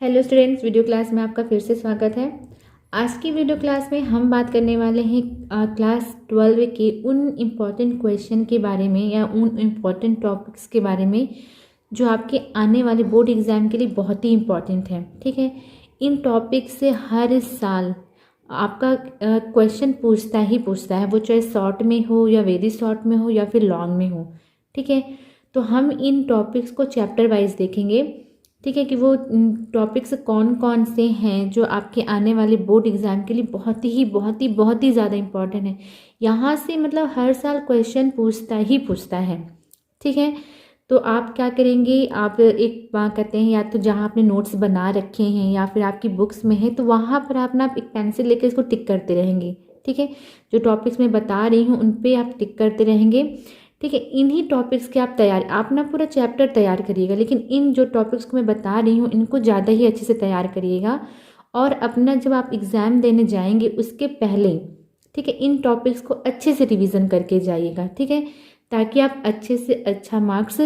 Hello students, video class में आपका फिर से स्वागत है। आज की वीडियो क्लास में हम बात करने वाले हैं क्लास 12 के उन इम्पॉर्टेंट क्वेश्चन के बारे में या उन इम्पॉर्टेंट टॉपिक्स के बारे में जो आपके आने वाले बोर्ड एग्ज़ाम के लिए बहुत ही इम्पॉर्टेंट है। ठीक है, इन टॉपिक से हर साल आपका क्वेश्चन पूछता है, वो चाहे शॉर्ट में हो या वेरी शॉर्ट में हो या फिर लॉन्ग में हो। ठीक है, तो हम इन टॉपिक्स को चैप्टर वाइज देखेंगे। ठीक है, कि वो टॉपिक्स कौन कौन से हैं जो आपके आने वाले बोर्ड एग्ज़ाम के लिए बहुत ही ज़्यादा इम्पॉर्टेंट है। यहाँ से मतलब हर साल क्वेश्चन पूछता है। ठीक है, तो आप क्या करेंगे, आप एक बात कहते हैं, या तो जहाँ आपने नोट्स बना रखे हैं या फिर आपकी बुक्स में है तो वहाँ पर आप ना एक पेंसिल लेकर इसको टिक करते रहेंगे। ठीक है, जो टॉपिक्स मैं बता रही हूँ उन पे आप टिक करते रहेंगे। ठीक है, इन्हीं टॉपिक्स के आप ना पूरा चैप्टर तैयार करिएगा, लेकिन इन जो टॉपिक्स को मैं बता रही हूँ इनको ज़्यादा ही अच्छे से तैयार करिएगा। और अपना जब आप एग्ज़ाम देने जाएंगे उसके पहले, ठीक है, इन टॉपिक्स को अच्छे से रिवीजन करके जाइएगा। ठीक है, ताकि आप अच्छे से अच्छा मार्क्स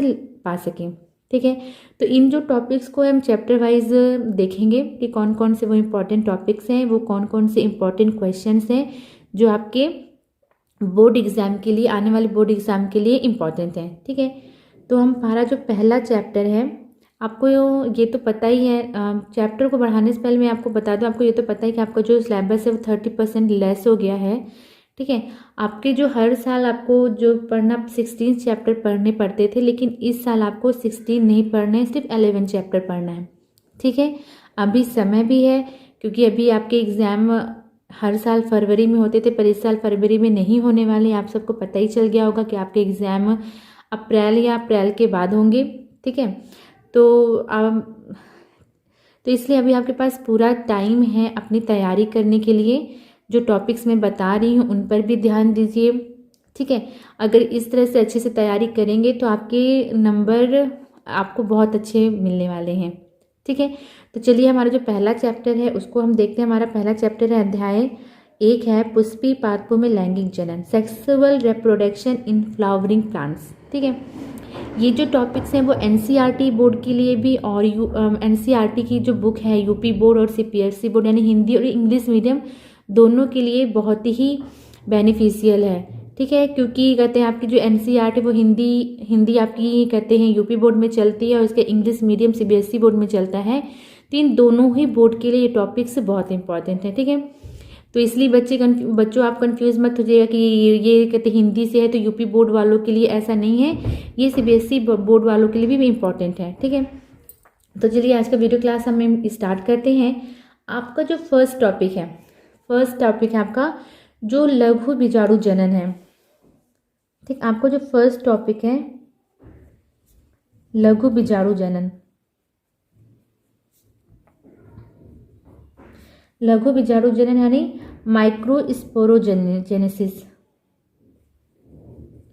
पा सकें। ठीक है, तो इन जो टॉपिक्स को हम चैप्टर वाइज देखेंगे कि कौन कौन से वो इम्पॉर्टेंट टॉपिक्स हैं, वो कौन कौन से इम्पॉर्टेंट क्वेश्चंस हैं जो आपके बोर्ड एग्ज़ाम के लिए, आने वाले बोर्ड एग्ज़ाम के लिए इम्पॉर्टेंट है। ठीक है, तो हमारा जो पहला चैप्टर है, आपको ये तो पता ही है, चैप्टर को बढ़ाने से पहले मैं आपको बता दूं, आपको ये तो पता है कि आपका जो सिलेबस है वो 30% लेस हो गया है। ठीक है, आपके जो हर साल आपको जो पढ़ना 16 चैप्टर पढ़ने पड़ते थे, लेकिन इस साल आपको 16 नहीं पढ़ना है, सिर्फ 11 चैप्टर पढ़ना है। ठीक है, अभी समय भी है, क्योंकि अभी आपके एग्ज़ाम हर साल फरवरी में होते थे, पर इस साल फरवरी में नहीं होने वाले। आप सबको पता ही चल गया होगा कि आपके एग्ज़ाम अप्रैल या अप्रैल के बाद होंगे। ठीक है, तो इसलिए अभी आपके पास पूरा टाइम है अपनी तैयारी करने के लिए। जो टॉपिक्स मैं बता रही हूँ उन पर भी ध्यान दीजिए। ठीक है, अगर इस तरह से अच्छे से तैयारी करेंगे तो आपके नंबर आपको बहुत अच्छे मिलने वाले हैं। ठीक है, तो चलिए हमारा जो पहला चैप्टर है उसको हम देखते हैं। हमारा पहला चैप्टर है अध्याय 1 है पुष्पी पादपों में लैंगिक जनन, sexual reproduction in flowering plants. ठीक है, ये जो टॉपिक्स हैं वो एनसीईआरटी बोर्ड के लिए भी और एनसीईआरटी की जो बुक है यूपी बोर्ड और सीपीएससी बोर्ड यानी हिंदी और इंग्लिश मीडियम दोनों के लिए बहुत ही बेनिफिशियल है। ठीक है, क्योंकि कहते हैं आपकी जो एनसीईआरटी वो हिंदी आपकी कहते हैं यूपी बोर्ड में चलती है और इसके इंग्लिश मीडियम सीबीएसई बोर्ड में चलता है। तो इन दोनों ही बोर्ड के लिए ये टॉपिक्स बहुत इंपॉर्टेंट है। ठीक है, तो इसलिए बच्चों आप कंफ्यूज मत हो जाइएगा कि ये कहते हिंदी से है तो यूपी बोर्ड वालों के लिए, ऐसा नहीं है, ये सीबीएसई बोर्ड वालों के लिए भी इम्पॉर्टेंट है। ठीक है, तो चलिए आज का वीडियो क्लास हम स्टार्ट करते हैं। आपका जो फर्स्ट टॉपिक है आपका जो लघु बीजाणु जनन है। ठीक, आपको जो फर्स्ट टॉपिक है लघु बीजाणु जनन, लघु बीजाणु जनन यानी माइक्रोस्पोरोजेनेसिस,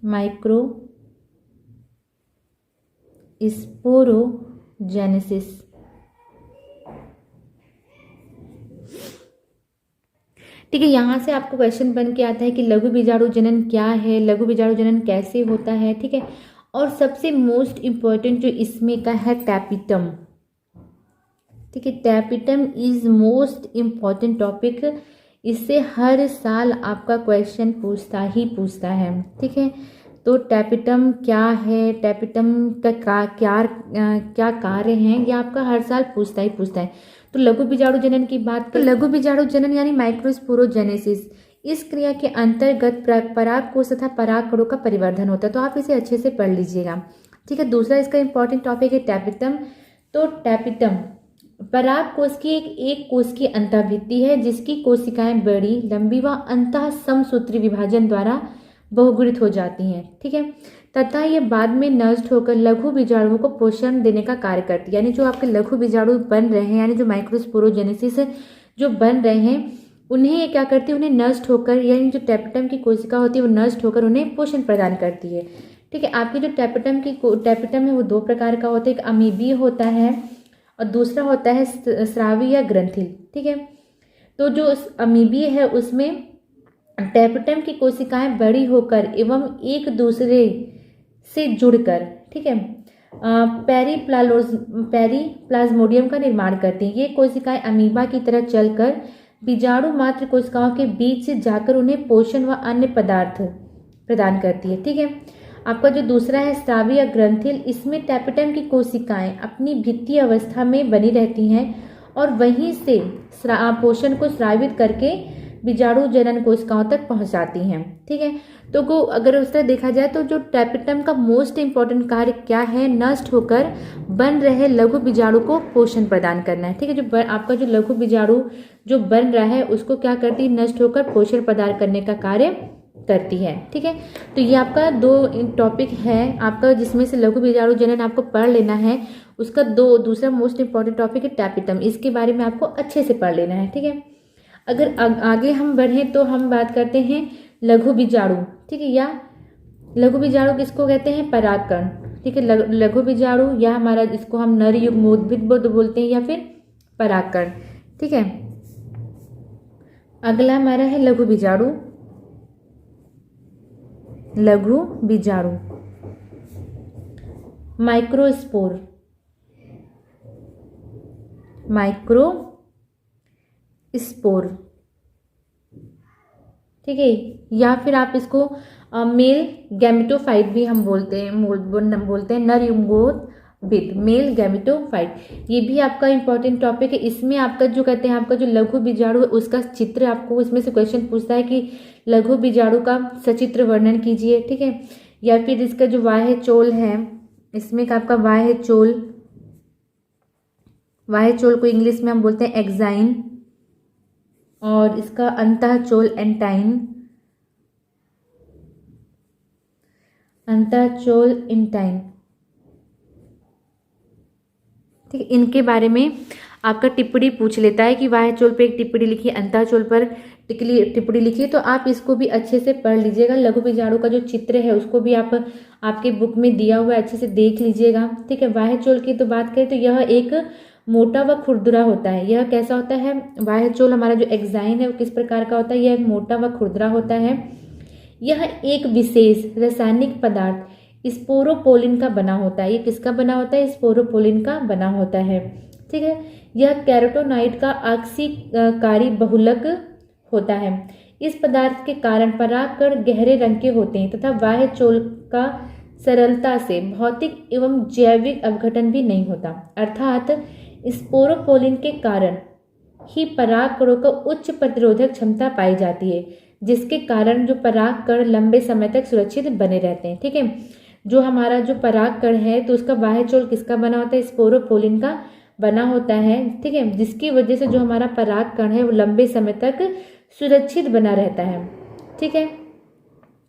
माइक्रोस्पोरोजेनेसिस। ठीक है, यहाँ से आपको क्वेश्चन बन के आता है कि लघु बीजाणु जनन क्या है, लघु बीजाणु जनन कैसे होता है। ठीक है, और सबसे मोस्ट इम्पॉर्टेंट जो इसमें का है टैपिटम। ठीक है, tapetum is most important topic, इससे हर साल आपका क्वेश्चन पूछता है। ठीक है, तो टैपिटम क्या है, टैपिटम का क्या कार्य है, यह आपका हर साल पूछता है। तो लघु बीजाणु जनन की बात करें, लघु बीजाणु जनन यानी माइक्रोस्पोरोजेनेसिस, इस क्रिया के अंतर्गत परागकोश तथा परागकणों का परिवर्धन होता है। तो आप इसे अच्छे से पढ़ लीजिएगा। ठीक है, दूसरा इसका इंपॉर्टेंट टॉपिक है टैपिटम। तो टैपिटम परागकोश की एक कोश की अंतःभित्ति है जिसकी कोशिकाएं बड़ी, लंबी व अंतः समसूत्री विभाजन द्वारा बहुगुणित हो जाती हैं। ठीक है, तथा ये बाद में नष्ट होकर लघु बीजाणुओं को पोषण देने का कार्य करती है। यानी जो आपके लघु बीजाणु बन रहे हैं, यानी जो माइक्रोस्पोरोजेनेसिस जो बन रहे हैं, उन्हें ये क्या करती है, उन्हें नष्ट होकर, यानी जो टैपिटम की कोशिका होती है वो नष्ट होकर उन्हें पोषण प्रदान करती है। ठीक है, आपकी जो टैपिटम है वो दो प्रकार का होता है, एक अमीबीय होता है और दूसरा होता है स्रावी या ग्रंथिल। ठीक है, तो जो अमीबीय है उसमें टैपिटम की कोशिकाएं बड़ी होकर एवं एक दूसरे से जुड़कर, ठीक है, पेरीप्लाज्मोडियम का निर्माण करती हैं। ये कोशिकाएं अमीबा की तरह चलकर बीजाणु मात्र कोशिकाओं के बीच से जाकर उन्हें पोषण व अन्य पदार्थ प्रदान करती है। ठीक है, आपका जो दूसरा है स्रावी या ग्रंथिल, इसमें टैपेटम की कोशिकाएं अपनी भित्तीय अवस्था में बनी रहती हैं और वहीं से पोषण को स्रावित करके बीजाणु जनन कोशिकाओं तक पहुंचाती हैं। ठीक है, तो अगर उस तरह देखा जाए तो जो टैपेटम का मोस्ट इंपॉर्टेंट कार्य क्या है, नष्ट होकर बन रहे लघु बीजाणु को पोषण प्रदान करना है। ठीक है, जो आपका जो लघु बीजाणु जो बन रहा है उसको क्या करती है, नष्ट होकर पोषण प्रदान करने का कार्य करती है। ठीक है, तो ये आपका 2 टॉपिक है आपका, जिसमें से लघु बीजाणु जनन आपको पढ़ लेना है। उसका दूसरा मोस्ट इंपॉर्टेंट टॉपिक है टैपेटम, इसके बारे में आपको अच्छे से पढ़ लेना है। ठीक है, अगर आगे हम बढ़ें तो हम बात करते हैं लघु बीजाणु। ठीक है, या लघु बीजाणु किसको कहते हैं, परागकण। ठीक है, लघु बीजाणु या हमारा इसको हम नर युग्मोद्भिद बोलते हैं या फिर परागकण। ठीक है, अगला हमारा है लघु बीजाणु। लघु बीजाणु माइक्रोस्पोर, माइक्रोस्पोर। ठीक है, या फिर आप इसको मेल गैमेटोफाइट भी हम बोलते हैं नर युग्मोद्भिद, मेल गैमेटोफाइट। ये भी आपका इंपॉर्टेंट टॉपिक है। इसमें आपका जो कहते हैं आपका जो लघु बीजाणु है उसका चित्र, आपको इसमें से क्वेश्चन पूछता है कि लघु बीजाणु का सचित्र वर्णन कीजिए। ठीक है, या फिर इसका जो बाह्य चोल है, इसमें का आपका बाह्य चोल को इंग्लिश में हम बोलते हैं एक्साइन, और इसका अंतः चोल एंटाइन, ठीक है, इनके बारे में आपका टिप्पणी पूछ लेता है कि बाह्य चोल पे एक टिप्पणी लिखिए, अंतः चोल पर टिप्पणी लिखिए। तो आप इसको भी अच्छे से पढ़ लीजिएगा। लघु बीजाणु का जो चित्र है उसको भी आपके बुक में दिया हुआ है, अच्छे से देख लीजिएगा। ठीक है, बाह्य चोल की तो बात करें तो यह एक मोटा व खुरदुरा होता है। यह कैसा होता है, बाह्य चोल हमारा जो एक्साइन है वो किस प्रकार का होता है, यह मोटा व खुरदुरा होता है। यह एक विशेष रासायनिक पदार्थ स्पोरोपोलिन का बना होता है। ये किसका बना होता है, स्पोरोपोलिन का बना होता है। ठीक है, यह कैरोटोनाइड का ऑक्सीकारी बहुलक होता है। इस पदार्थ के कारण परागकण गहरे रंग के होते हैं तथा बाह्य चोल का सरलता से भौतिक एवं जैविक अपघटन भी नहीं होता। अर्थात स्पोरोपोलिन के कारण ही परागकणों को उच्च प्रतिरोधक क्षमता पाई जाती है, जिसके कारण जो परागकण लंबे समय तक सुरक्षित बने रहते हैं। ठीक है, जो हमारा जो परागकण है तो उसका बाह्य चोल किसका बना होता है, स्पोरोपोलिन का बना होता है। ठीक है, जिसकी वजह से जो हमारा परागकण है वो लंबे समय तक सुरक्षित बना रहता है। ठीक है,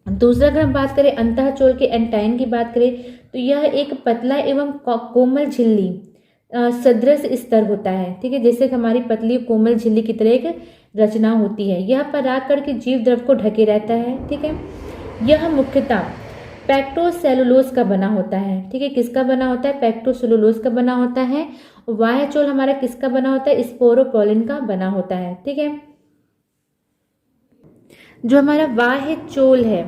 दूसरा अगर हम बात करें अंतः चोल के एंटाइन की बात करें तो यह एक पतला एवं कोमल झिल्ली सदृश स्तर होता है। ठीक है, जैसे कि हमारी पतली कोमल झिल्ली की तरह एक रचना होती है। यह परागकण के जीव द्रव को ढके रहता है। ठीक है, यह मुख्यतः पैक्टोसेलुलोज का बना होता है। ठीक है, किसका बना होता है, पैक्टोसेलुलोज का बना होता है। बाह्य चोल हमारा किसका बना होता है, स्पोरोपोलिन का बना होता है। ठीक है, जो हमारा बाह्य चोल है,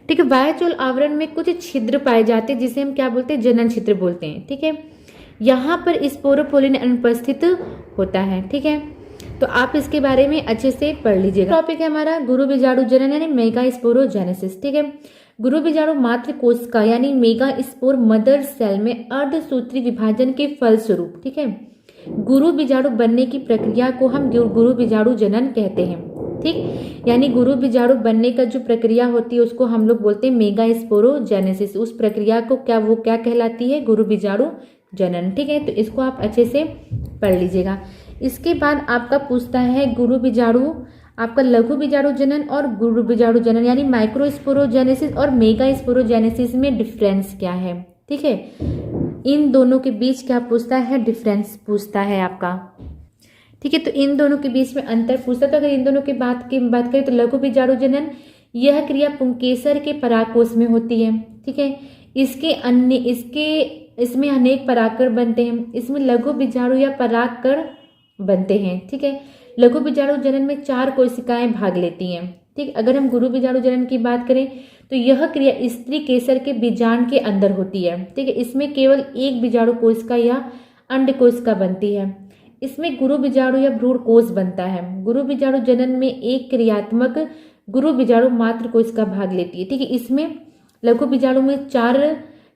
ठीक है, बाह्य चोल आवरण में कुछ छिद्र पाए जाते हैं जिसे हम क्या बोलते हैं, जनन छिद्र बोलते हैं। ठीक है, यहाँ पर स्पोरोपोलिन अनुपस्थित होता है। ठीक है, तो आप इसके बारे में अच्छे से पढ़ लीजिएगा। टॉपिक है हमारा गुरु बीजाणु जनन यानी मेगा स्पोरोजेनेसिस। ठीक है, गुरु बीजाणु मात्र कोशिका यानी मेगा स्पोर मदर सेल में अर्धसूत्री विभाजन के फलस्वरूप, ठीक है, गुरु बीजाणु बनने की प्रक्रिया को हम गुरु बीजाणु जनन कहते हैं। ठीक, यानी गुरु बीजाणु बनने का जो प्रक्रिया होती है उसको हम लोग बोलते हैं मेगा स्पोरोजेनेसिस। उस प्रक्रिया को क्या कहलाती है, गुरु बीजाणु जनन। ठीक है, तो इसको आप अच्छे से पढ़ लीजिएगा। इसके बाद आपका पूछता है गुरु बीजाणु, आपका लघु बीजाणु जनन और गुरु बीजाणु जनन यानी माइक्रो स्पोरोजेनेसिस और मेगा स्पोरोजेनेसिस में डिफरेंस क्या है। ठीक है, इन दोनों के बीच क्या पूछता है, डिफरेंस पूछता है आपका। ठीक है, तो इन दोनों के बीच में अंतर पूछता था। अगर इन दोनों की बात करें तो लघु बीजाणु जनन यह क्रिया पुंकेसर के परागकोश में होती है। ठीक है, इसमें अनेक परागकण बनते हैं। इसमें लघु बीजाणु या परागकण बनते हैं। ठीक है, लघु बीजाणु जनन में 4 कोशिकाएं भाग लेती हैं। ठीक, अगर हम गुरु बीजाणु जनन की बात करें तो यह क्रिया स्त्री केसर के बीजांड के अंदर होती है। ठीक है, इसमें केवल एक बीजाणु कोशिका या अंड कोशिका बनती है। इसमें गुरु बीजाणु या भ्रूण कोश बनता है। गुरु बीजाणु जनन में एक क्रियात्मक गुरु बीजाणु मात्र कोशिका भाग लेती है। ठीक है, इसमें लघु बीजाणु में 4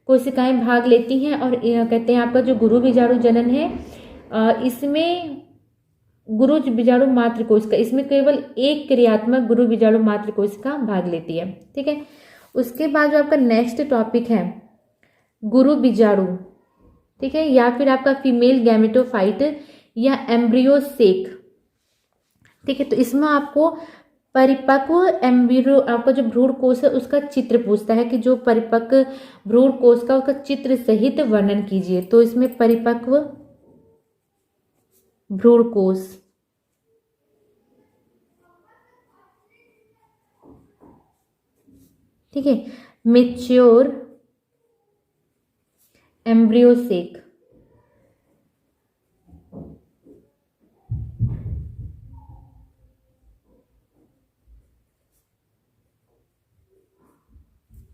कोशिकाएं भाग लेती हैं और कहते हैं आपका जो गुरु बीजाणु जनन है इसमें गुरु बीजाणु मात्र कोशिका, इसमें केवल एक क्रियात्मक गुरु बीजाणु मात्र कोशिका भाग लेती है। ठीक है, उसके बाद जो आपका नेक्स्ट टॉपिक है गुरु बीजाणु। ठीक है, या फिर आपका फीमेल गैमेटोफाइट या एम्ब्रियो सेक। ठीक है, तो इसमें आपको परिपक्व एम्ब्रियो, आपका जो भ्रूण कोश है उसका चित्र पूछता है कि जो परिपक्व भ्रूण कोश का उसका चित्र सहित वर्णन कीजिए। तो इसमें परिपक्व भ्रूण कोश, ठीक है, मैच्योर एम्ब्रियो सेक।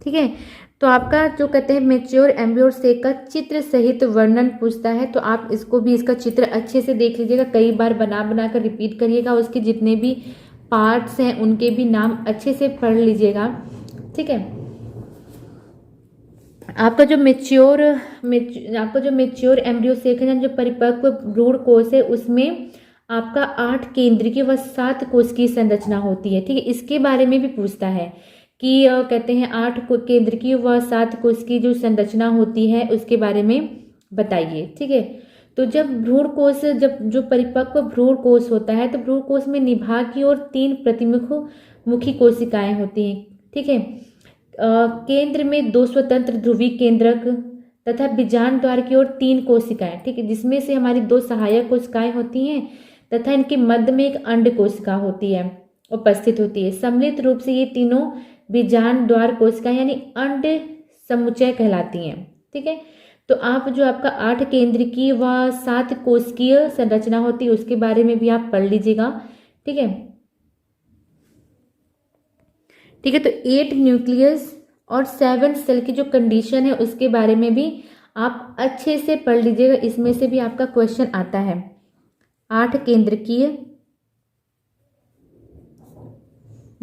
ठीक है, तो आपका जो कहते हैं मैच्योर एम्ब्रियो सेक का चित्र सहित वर्णन पूछता है। तो आप इसको भी, इसका चित्र अच्छे से देख लीजिएगा, कई बार बना बना कर रिपीट करिएगा, उसके जितने भी पार्ट्स हैं उनके भी नाम अच्छे से पढ़ लीजिएगा। ठीक है, आपका जो मैच्योर एम्ब्रियो सेक है, जो परिपक्व भ्रूण कोश है, उसमें आपका 8 केंद्रीय व 7 कोश की संरचना होती है। ठीक है, इसके बारे में भी पूछता है कि कहते हैं 8 केंद्रीय व 7 कोश की जो संरचना होती है उसके बारे में बताइए। ठीक है, तो जब भ्रूण कोश, जब जो परिपक्व भ्रूण कोश होता है तो भ्रूण कोश में निभाग की ओर 3 प्रतिमुखी कोशिकाएं होती हैं। ठीक है, केंद्र में 2 स्वतंत्र ध्रुवी केंद्रक तथा बीजांड द्वार की ओर 3 कोशिकाएं। ठीक है, जिसमें से हमारी 2 सहायक कोशिकाएं होती हैं तथा इनके मध्य में एक अंड कोशिका होती है, उपस्थित होती है। सम्मिलित रूप से ये तीनों बीजांड द्वार कोशिकाएं यानी अंड समुच्चय कहलाती हैं। ठीक है, तो आप जो आपका 8 केंद्रीय व 7 कोशिकीय संरचना होती है उसके बारे में भी आप पढ़ लीजिएगा। ठीक है, ठीक है, तो 8 न्यूक्लियस और 7 सेल की जो कंडीशन है उसके बारे में भी आप अच्छे से पढ़ लीजिएगा, इसमें से भी आपका क्वेश्चन आता है। 8 केंद्रीय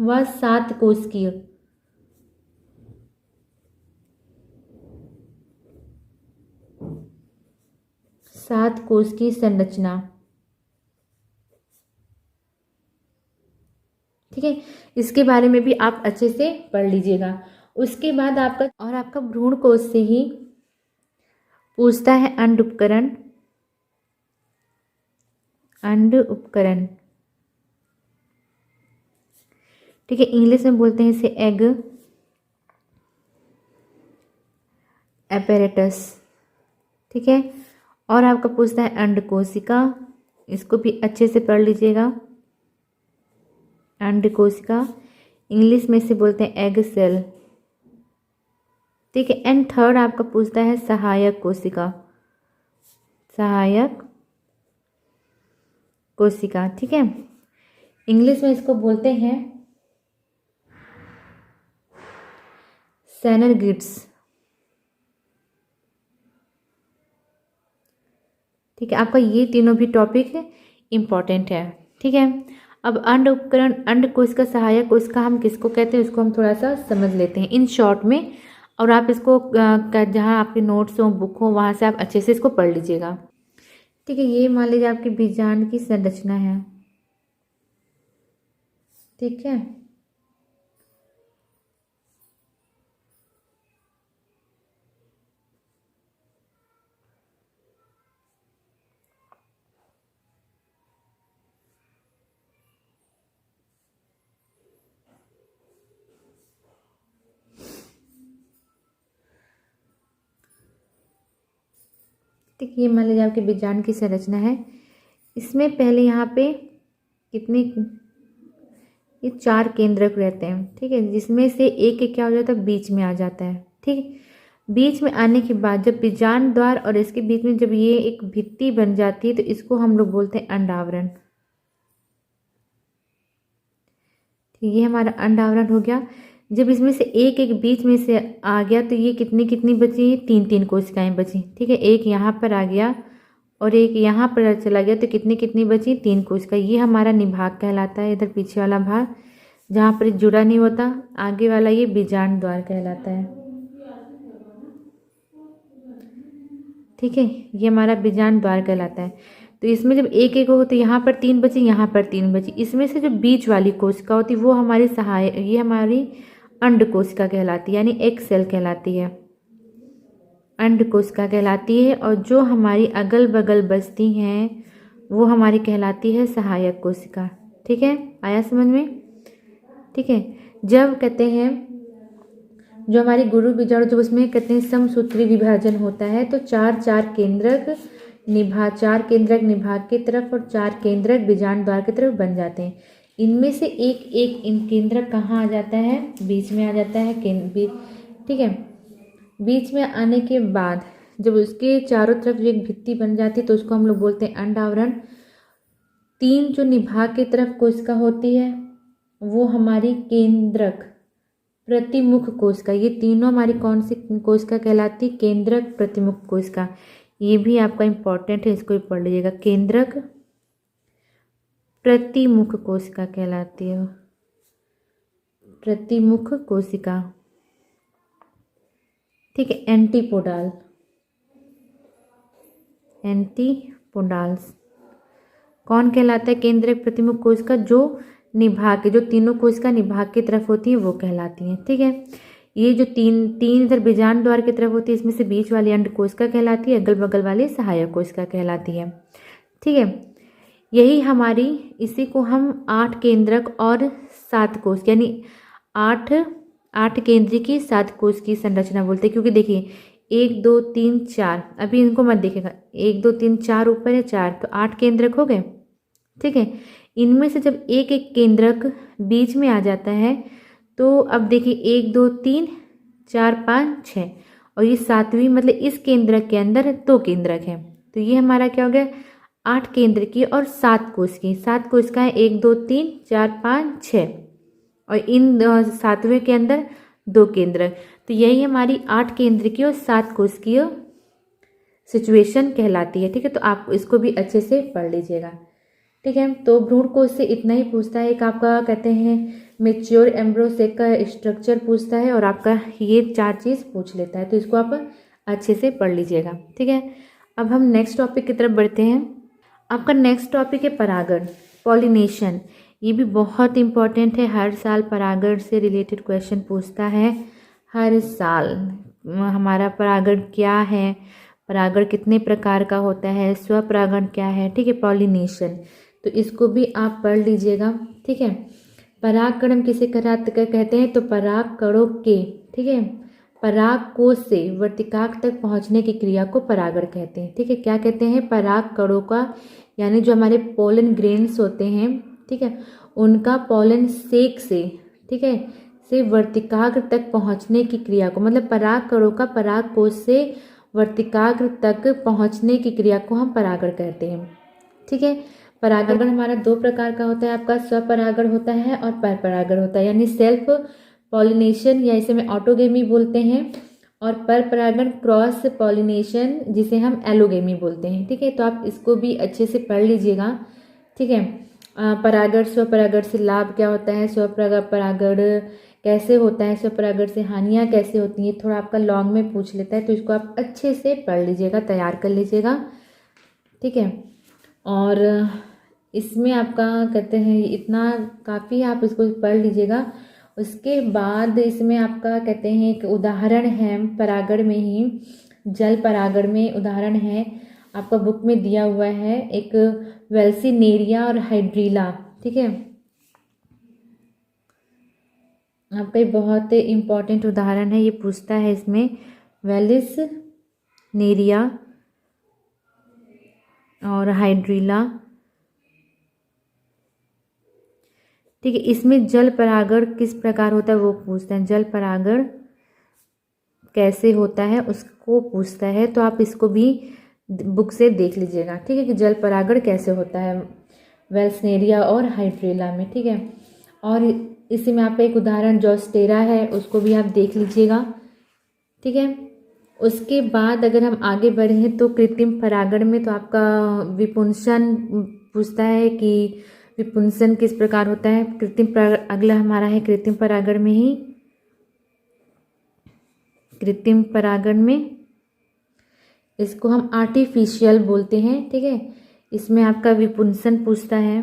व 7 कोशिकीय, सात कोश की संरचना। ठीक है, इसके बारे में भी आप अच्छे से पढ़ लीजिएगा। उसके बाद आपका भ्रूण कोश से ही पूछता है अंड उपकरण। ठीक है, इंग्लिश में बोलते हैं इसे एग एपेरेटस। ठीक है, और आपका पूछता है अंड कोशिका, इसको भी अच्छे से पढ़ लीजिएगा। अंड कोशिका इंग्लिश में से बोलते हैं एग सेल। ठीक है, एंड थर्ड आपका पूछता है सहायक कोशिका। ठीक है, इंग्लिश में इसको बोलते हैं सेनरगिड्स। ठीक है, आपका ये तीनों भी टॉपिक इम्पॉर्टेंट है। ठीक है, अब अंड उपकरण, अंड कोशिका, सहायक कोशिका हम किसको कहते हैं उसको हम थोड़ा सा समझ लेते हैं इन शॉर्ट में, और आप इसको जहाँ आपके नोट्स हो, बुक हो, वहाँ से आप अच्छे से इसको पढ़ लीजिएगा। ठीक है, ये मान लीजिए आपके बीजांड की संरचना है। ठीक है, ठीक, ये मान लीजिए आपके बीजांड की संरचना है। इसमें पहले यहाँ पे कितने, ये 4 केंद्रक रहते हैं। ठीक है, जिसमें से एक क्या हो जाता है, बीच में आ जाता है। ठीक, बीच में आने के बाद जब बीजांड द्वार और इसके बीच में जब ये एक भित्ति बन जाती है तो इसको हम लोग बोलते हैं अंडावरण। ठीक, ये हमारा अंडावरण हो गया। जब इसमें से एक एक बीच में से आ गया तो ये कितनी कितनी बची, तीन तीन कोशिकाएं बची। ठीक है, एक यहाँ पर आ गया और एक यहाँ पर चला गया तो कितनी कितनी बची, तीन कोशिकाएं। ये हमारा निभाग कहलाता है, इधर पीछे वाला भाग जहाँ पर जुड़ा नहीं होता। आगे वाला ये बीजांड द्वार कहलाता है। ठीक है, ये हमारा बीजांड द्वार कहलाता है। तो इसमें जब एक एक हो तो यहाँ पर तीन बची, यहाँ पर तीन बची। इसमें से जो बीच वाली कोशिका होती है वो हमारी सहायक, ये हमारी अंड कोशिका कहलाती है, यानी एक सेल कहलाती है, अंड कोशिका कहलाती है। और जो हमारी अगल बगल बसती हैं वो हमारी कहलाती है सहायक कोशिका। ठीक है, आया समझ में? ठीक है, जब कहते हैं जो हमारी गुरु बीजाणु जब उसमें कहते हैं समसूत्री विभाजन होता है तो चार केंद्रक निभाग की तरफ और चार केंद्रक बीजांड द्वार की तरफ बन जाते हैं। इनमें से एक एक इन केंद्रक कहाँ आ जाता है, बीच में आ जाता है ठीक है, बीच में आने के बाद जब उसके चारों तरफ जो एक भित्ति बन जाती है तो उसको हम लोग बोलते हैं अंड आवरण। तीन जो निभाग की तरफ कोशिका होती है वो हमारी केंद्रक प्रतिमुख कोशिका, ये तीनों हमारी कौन सी कोशिका कहलाती, केंद्रक प्रतिमुख कोशिका। ये भी आपका इम्पोर्टेंट है, इसको भी पढ़ लीजिएगा। केंद्रक प्रतिमुख कोशिका कहलाती है, प्रतिमुख कोशिका। ठीक है, एंटीपोडाल्स कौन कहलाता है, केंद्रक प्रतिमुख कोशिका। जो निभाग के, जो तीनों कोशिका निभाग की तरफ होती है वो कहलाती हैं। ठीक है, ये जो तीन इधर बीजांड द्वार की तरफ होती है इसमें से बीच वाली अंड कोशिका कहलाती है, अगल बगल वाली सहायक कोशिका कहलाती है। ठीक है, यही हमारी, इसी को हम 8 केंद्रक और 7 कोश यानी 8 केंद्र की 7 कोश की संरचना बोलते हैं। क्योंकि देखिए 1 2 3 4, अभी इनको मत देखिएगा, 1 2 3 4 ऊपर है 4, तो 8 केंद्रक हो गए। ठीक है, इनमें से जब एक एक केंद्रक बीच में आ जाता है तो अब देखिए 1 2 3 4 5 6 और ये 7वीं, मतलब इस केंद्रक के अंदर 2 केंद्रक हैं। तो ये हमारा क्या हो गया, 8 केंद्र की और 7 कोश की, 7 कोशिकाएं 1 2 3 4 5 6 और इन 7वें के अंदर 2 केंद्रक। तो यही हमारी 8 केंद्र की और 7 कोश की सिचुएशन कहलाती है। ठीक है, तो आप इसको भी अच्छे से पढ़ लीजिएगा। ठीक है, तो भ्रूण कोश से इतना ही पूछता है। एक आपका कहते हैं मेच्योर एम्ब्रोसेक का स्ट्रक्चर पूछता है और आपका ये 4 चीज़ पूछ लेता है, तो इसको आप अच्छे से पढ़ लीजिएगा। ठीक है, अब हम नेक्स्ट टॉपिक की तरफ बढ़ते हैं। आपका नेक्स्ट टॉपिक है परागण, पॉलिनेशन। ये भी बहुत इंपॉर्टेंट है, हर साल परागण से रिलेटेड क्वेश्चन पूछता है हर साल। हमारा परागण क्या है, परागण कितने प्रकार का होता है, स्वपरागण क्या है। ठीक है, पॉलिनेशन, तो इसको भी आप पढ़ लीजिएगा। ठीक है, परागकण हम किसे कहते हैं, तो पराग कणों के, ठीक है, पराग कोश से वर्तिकाग्र तक पहुंचने की क्रिया को परागण कहते हैं। ठीक है, क्या कहते हैं, पराग कणों का, यानी जो हमारे पोलन ग्रेन्स होते हैं, ठीक है, उनका पोलन सेक से, ठीक है, से वर्तिकाग्र तक पहुंचने की क्रिया को, मतलब पराग कणों का पराग कोश से वर्तिकाग्र तक पहुंचने की क्रिया को हम परागण कहते हैं। ठीक है, परागण हमारा 2 प्रकार का होता है, आपका स्वपरागण होता है और परपरागण होता है, यानी सेल्फ पॉलिनेशन या इसे में ऑटोगेमी बोलते हैं, और परपरागण क्रॉस पॉलिनेशन जिसे हम एलोगेमी बोलते हैं। ठीक है, तो आप इसको भी अच्छे से पढ़ लीजिएगा। ठीक है, परागण स्वपरागण से लाभ क्या होता है, स्वपरागण कैसे होता है, स्वपरागण से हानियाँ कैसे होती हैं, थोड़ा आपका लॉन्ग में पूछ लेता है, तो इसको आप अच्छे से पढ़ लीजिएगा, तैयार कर लीजिएगा। ठीक है, और इसमें आपका कहते हैं इतना काफ़ी, आप इसको पढ़ लीजिएगा। उसके बाद इसमें आपका कहते हैं एक उदाहरण है परागण में ही, जल परागण में उदाहरण है, आपका बुक में दिया हुआ है, एक वेल्सिनेरिया और हाइड्रीला। ठीक है, आपका ये बहुत इम्पॉर्टेंट उदाहरण है, ये पूछता है इसमें वेलिसनेरिया और हाइड्रीला। ठीक है, इसमें जल परागण किस प्रकार होता है वो पूछता है, जल परागण कैसे होता है उसको पूछता है, तो आप इसको भी बुक से देख लीजिएगा। ठीक है, कि जल परागण कैसे होता है वेल्सनेरिया और हाइड्रीला में। ठीक है, और इसी में आपका एक उदाहरण जोस्टेरा है, उसको भी आप देख लीजिएगा। ठीक है, उसके बाद अगर हम आगे बढ़े हैं तो कृत्रिम परागण में तो आपका विपुंसन पूछता है कि विपुंसन किस प्रकार होता है। अगला हमारा है कृत्रिम परागण में ही, कृत्रिम परागण में इसको हम आर्टिफिशियल बोलते हैं। ठीक है, इसमें आपका विपुंसन पूछता है।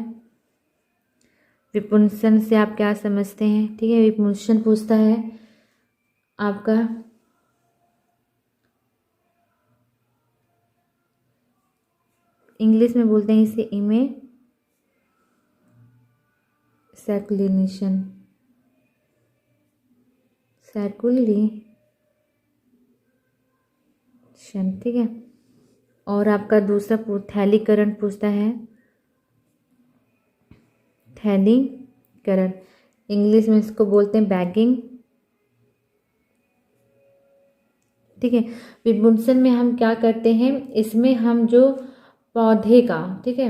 विपुंसन से आप क्या समझते हैं? ठीक है, विपुंसन पूछता है आपका इंग्लिश में बोलते हैं इसे इमे सर्कुलेशन, ठीक है। और आपका दूसरा थैलीकरण पूछता है, थैलीकरण इंग्लिश में इसको बोलते हैं बैगिंग। ठीक है, विपुंसन में हम क्या करते हैं, इसमें हम जो पौधे का, ठीक है,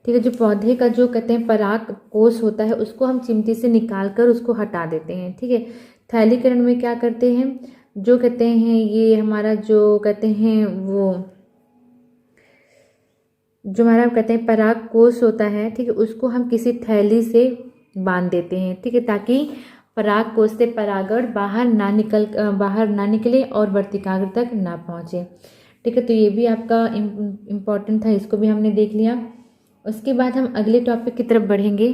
जो पौधे का जो कहते हैं पराग कोष होता है उसको हम चिमटी से निकाल कर उसको हटा देते हैं। ठीक है, थैलीकरण में क्या करते हैं, जो कहते हैं ये हमारा जो कहते हैं वो जो हमारा कहते हैं पराग कोष होता है, ठीक है, उसको हम किसी थैली से बांध देते हैं। ठीक है, ताकि पराग कोष से परागण बाहर ना निकले और वर्तिकाग्र तक ना पहुँचे। ठीक है, तो ये भी आपका इम्पोर्टेंट था, इसको भी हमने देख लिया। उसके बाद हम अगले टॉपिक की तरफ बढ़ेंगे।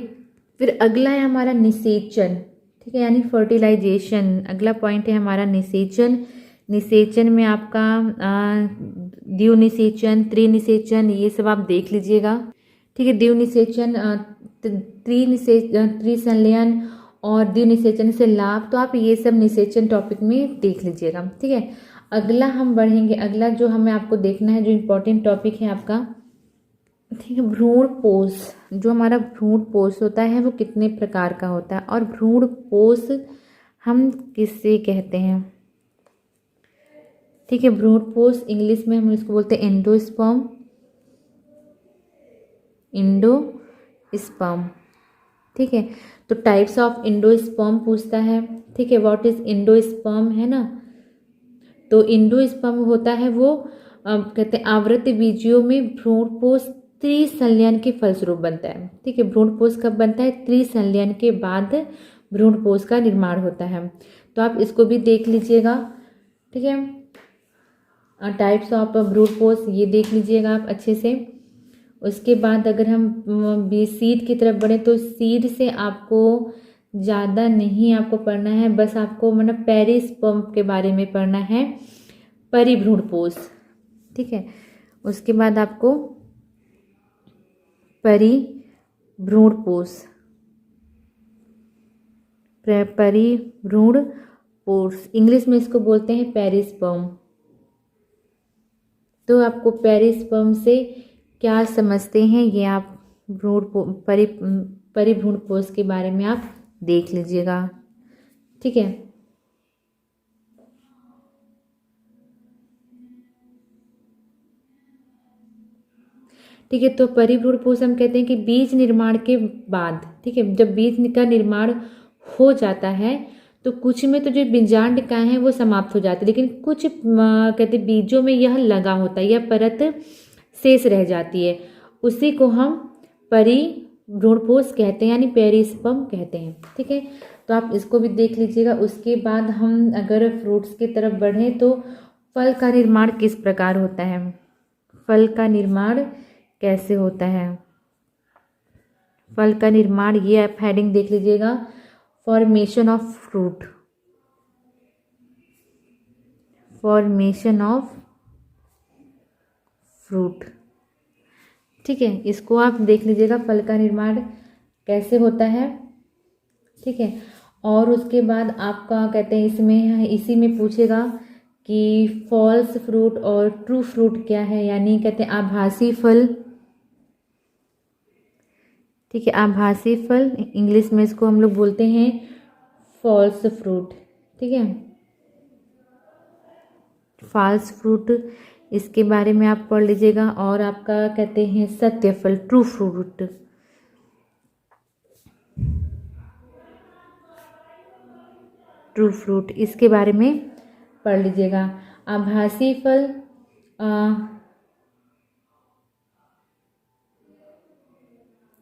फिर अगला है हमारा निषेचन। ठीक है, यानी फर्टिलाइजेशन। अगला पॉइंट है हमारा निषेचन। निषेचन में आपका द्विनिषेचन, त्रिनिषेचन, ये सब आप देख लीजिएगा। ठीक है, द्विनिषेचन, त्रिसंलयन और द्विनिषेचन से लाभ, तो आप ये सब निषेचन टॉपिक में देख लीजिएगा। ठीक है, अगला हम बढ़ेंगे। अगला जो हमें आपको देखना है, जो इम्पोर्टेंट टॉपिक है आपका, ठीक है, भ्रूणपोष। जो हमारा भ्रूणपोष होता है वो कितने प्रकार का होता है और भ्रूणपोष हम किससे कहते हैं? ठीक है, भ्रूणपोष इंग्लिश में हम इसको बोलते हैं एंडोस्पर्म। ठीक है, तो टाइप्स ऑफ एंडोस्पर्म पूछता है। ठीक है, व्हाट इज एंडोस्पर्म, है ना। तो एंडोस्पर्म होता है वो कहते हैं आवृत्त बीजियों में भ्रूणपोष त्रिसंलयन के फलस्वरूप बनता है। ठीक है, भ्रूणपोष कब बनता है? त्रिसंलयन के बाद भ्रूणपोष का निर्माण होता है। तो आप इसको भी देख लीजिएगा। ठीक है, टाइप्स ऑफ भ्रूणपोष ये देख लीजिएगा आप अच्छे से। उसके बाद अगर हम सीड की तरफ बढ़े तो सीड से आपको ज़्यादा नहीं आपको पढ़ना है, बस आपको मतलब पेरिस्पर्म के बारे में पढ़ना है, परिभ्रूणपोष। ठीक है, उसके बाद आपको परिभ्रूणपोष इंग्लिश में इसको बोलते हैं पेरिस्पर्म। तो आपको पेरिस्पर्म से क्या समझते हैं ये आप परिभ्रूणपोष के बारे में आप देख लीजिएगा। ठीक है, ठीक है, तो परिभ्रूणपोष हम कहते हैं कि बीज निर्माण के बाद, ठीक है, जब बीज का निर्माण हो जाता है तो कुछ में तो जो बीजांड हैं वो समाप्त हो जाते हैं, लेकिन कुछ कहते बीजों में यह लगा होता है, यह परत शेष रह जाती है, उसी को हम परिभ्रूणपोष कहते हैं, यानी पेरिस्पर्म कहते हैं। ठीक है, तो आप इसको भी देख लीजिएगा। उसके बाद हम अगर फ्रूट्स की तरफ बढ़ें तो फल का निर्माण किस प्रकार होता है, फल का निर्माण कैसे होता है? फल का निर्माण, ये आप हेडिंग देख लीजिएगा, formation of fruit, formation of fruit. ठीक है, इसको आप देख लीजिएगा, फल का निर्माण कैसे होता है। ठीक है, और उसके बाद आपका कहते हैं इसमें इसी में पूछेगा कि फॉल्स फ्रूट और ट्रू फ्रूट क्या है, यानी कहते हैं आभासी फल। ठीक है, आभासी फल इंग्लिश में इसको हम लोग बोलते हैं फॉल्स फ्रूट। ठीक है, फॉल्स फ्रूट, इसके बारे में आप पढ़ लीजिएगा। और आपका कहते हैं सत्य फल, ट्रू फ्रूट। ट्रू फ्रूट, इसके बारे में पढ़ लीजिएगा। आभासी फल,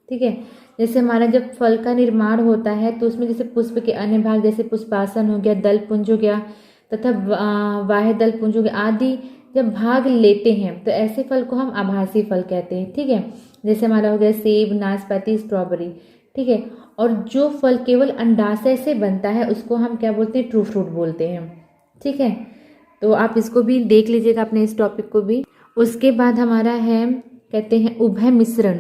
ठीक है, जैसे हमारा जब फल का निर्माण होता है तो उसमें जैसे पुष्प के अन्य भाग जैसे पुष्पासन हो गया, दल पुंज हो गया तथा बाह्य दल पुंज हो गया आदि जब भाग लेते हैं तो ऐसे फल को हम आभासी फल कहते हैं। ठीक है, जैसे हमारा हो गया सेब, नाशपाती, स्ट्रॉबेरी। ठीक है, और जो फल केवल अंडाशय से बनता है उसको हम क्या बोलते हैं? ट्रू फ्रूट बोलते हैं। ठीक है, तो आप इसको भी देख लीजिएगा अपने इस टॉपिक को भी। उसके बाद हमारा है कहते हैं उभय मिश्रण।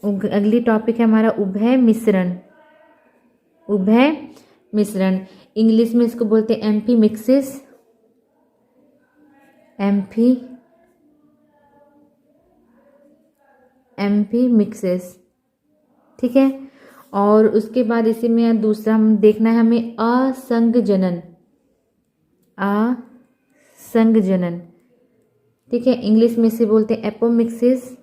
अगली टॉपिक है हमारा उभय मिश्रण। उभय मिश्रण इंग्लिश में इसको बोलते हैं एम्फी मिक्सिस। Amphi mixes. ठीक है, और उसके बाद इसी में दूसरा हम देखना है हमें असंग जनन। असंग जनन, ठीक है, इंग्लिश में इसे बोलते हैं एपोमिक्सिस।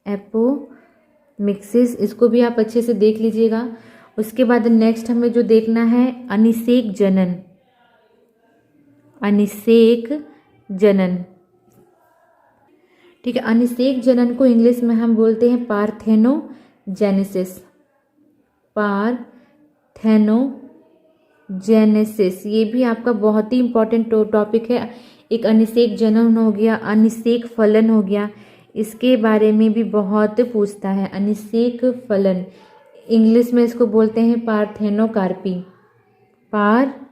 एपोमिक्सिस, इसको भी आप अच्छे से देख लीजिएगा। उसके बाद नेक्स्ट हमें जो देखना है अनिषेक जनन। अनिषेक जनन, ठीक है, अनिषेक जनन को इंग्लिश में हम बोलते हैं पार्थेनोजेनेसिस। पार्थेनोजेनेसिस, ये भी आपका बहुत ही इंपॉर्टेंट टॉपिक है। एक अनिषेक जनन हो गया, अनिषेक फलन हो गया, इसके बारे में भी बहुत पूछता है। अनिषेक फलन इंग्लिश में इसको बोलते हैं पार्थेनोकार्पी। पार्थेनोकार्पी,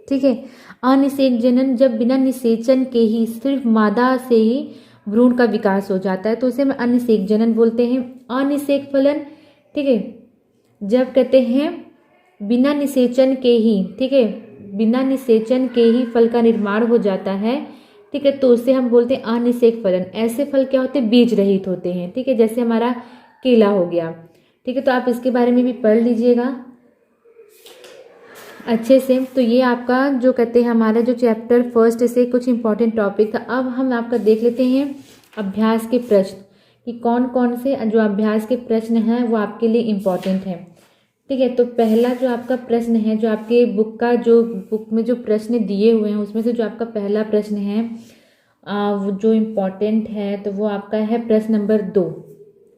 ठीक है। अनिषेक जनन जब बिना निषेचन के ही सिर्फ मादा से ही भ्रूण का विकास हो जाता है तो उसे हम अनिषेक जनन बोलते हैं। अनिषेक फलन, ठीक है, जब कहते हैं बिना निषेचन के ही, ठीक है, बिना निषेचन के ही फल का निर्माण हो जाता है, ठीक है, तो उसे हम बोलते हैं अनिषेक फलन। ऐसे फल क्या होते हैं? बीज रहित होते हैं। ठीक है, जैसे हमारा केला हो गया। ठीक है, तो आप इसके बारे में भी पढ़ लीजिएगा अच्छे से। तो ये आपका जो कहते हैं हमारा जो चैप्टर फर्स्ट से कुछ इंपॉर्टेंट टॉपिक था। अब हम आपका देख लेते हैं अभ्यास के प्रश्न कि कौन कौन से जो अभ्यास के प्रश्न हैं वो आपके लिए इम्पॉर्टेंट हैं। ठीक है, तो पहला जो आपका प्रश्न है, जो आपके बुक में जो प्रश्न दिए हुए हैं उसमें से जो आपका पहला प्रश्न है वो जो इम्पॉर्टेंट है तो वो आपका है प्रश्न नंबर 2।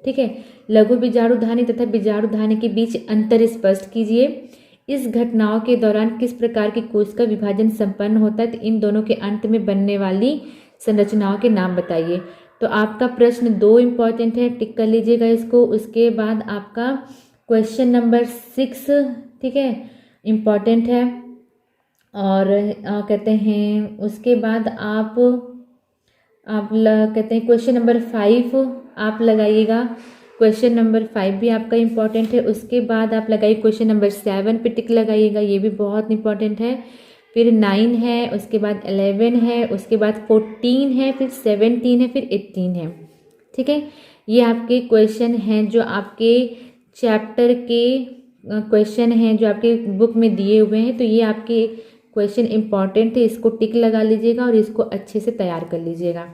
ठीक है, लघु बीजाणुधानी तथा बीजाणुधानी के बीच अंतर स्पष्ट कीजिए। इस घटनाओं के दौरान किस प्रकार की कोश का विभाजन संपन्न होता है? तो इन दोनों के अंत में बनने वाली संरचनाओं के नाम बताइए। तो आपका प्रश्न 2 इम्पॉर्टेंट है, टिक कर लीजिएगा इसको। उसके बाद आपका क्वेश्चन नंबर 6, ठीक है, इम्पॉर्टेंट है। और कहते हैं उसके बाद आप कहते हैं क्वेश्चन नंबर 5 आप लगाइएगा। क्वेश्चन नंबर 5 भी आपका इम्पॉर्टेंट है। उसके बाद आप लगाइए क्वेश्चन नंबर 7 पे टिक लगाइएगा, ये भी बहुत इंपॉर्टेंट है। फिर 9 है, उसके बाद 11 है, उसके बाद 14 है, फिर 17 है, फिर 18 है। ठीक है, ये आपके क्वेश्चन हैं जो आपके चैप्टर के क्वेश्चन हैं जो आपके बुक में दिए हुए हैं। तो ये आपके क्वेश्चन इंपॉर्टेंट है, इसको टिक लगा लीजिएगा और इसको अच्छे से तैयार कर लीजिएगा।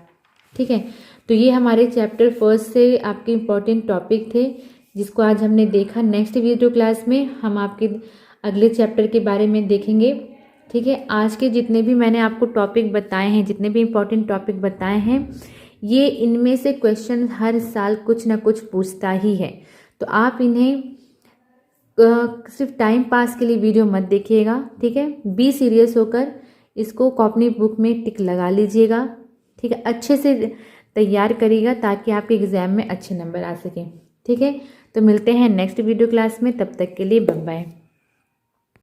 ठीक है, तो ये हमारे चैप्टर फर्स्ट से आपके इम्पॉर्टेंट टॉपिक थे जिसको आज हमने देखा। नेक्स्ट वीडियो क्लास में हम आपके अगले चैप्टर के बारे में देखेंगे। ठीक है, आज के जितने भी मैंने आपको टॉपिक बताए हैं, जितने भी इम्पॉर्टेंट टॉपिक बताए हैं, ये इनमें से क्वेश्चन हर साल कुछ ना कुछ पूछता ही है। तो आप इन्हें सिर्फ टाइम पास के लिए वीडियो मत देखिएगा। ठीक है, बी सीरियस होकर इसको अपनी बुक में टिक लगा लीजिएगा। ठीक है, अच्छे से तैयार करिएगा ताकि आपके एग्ज़ाम में अच्छे नंबर आ सकें। ठीक है, तो मिलते हैं नेक्स्ट वीडियो क्लास में, तब तक के लिए बाय बाय।